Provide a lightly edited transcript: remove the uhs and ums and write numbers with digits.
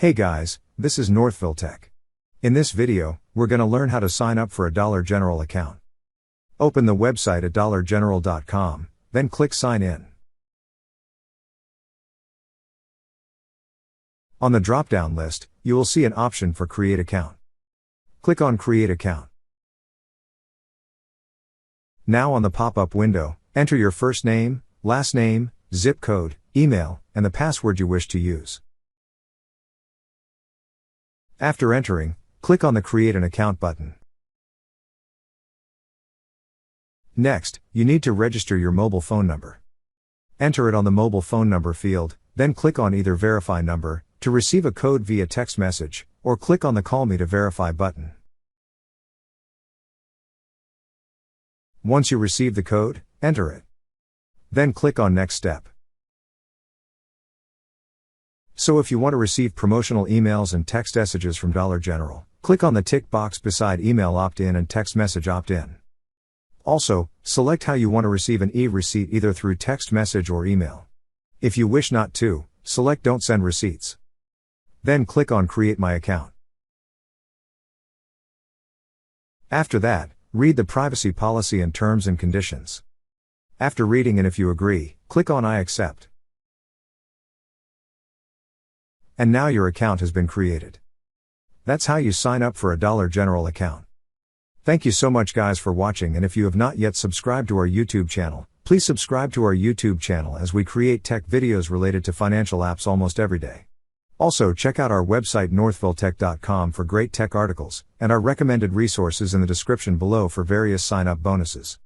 Hey guys, this is Northville Tech. In this video, we're going to learn how to sign up for a Dollar General account. Open the website at dollargeneral.com, then click Sign In. On the drop-down list, you will see an option for Create Account. Click on Create Account. Now on the pop-up window, enter your first name, last name, zip code, email, and the password you wish to use. After entering, click on the Create an Account button. Next, you need to register your mobile phone number. Enter it on the mobile phone number field, then click on either Verify Number, to receive a code via text message, or click on the Call Me to Verify button. Once you receive the code, enter it. Then click on Next Step. So if you want to receive promotional emails and text messages from Dollar General, click on the tick box beside Email Opt-in and Text Message Opt-in. Also, select how you want to receive an e-receipt either through text message or email. If you wish not to, select Don't Send Receipts. Then click on Create My Account. After that, read the privacy policy and terms and conditions. After reading and if you agree, click on I accept. And now your account has been created. That's how you sign up for a Dollar General account. Thank you so much guys for watching, and if you have not yet subscribed to our YouTube channel, please subscribe to our YouTube channel as we create tech videos related to financial apps almost every day. Also check out our website northvilletech.com for great tech articles, and our recommended resources in the description below for various sign-up bonuses.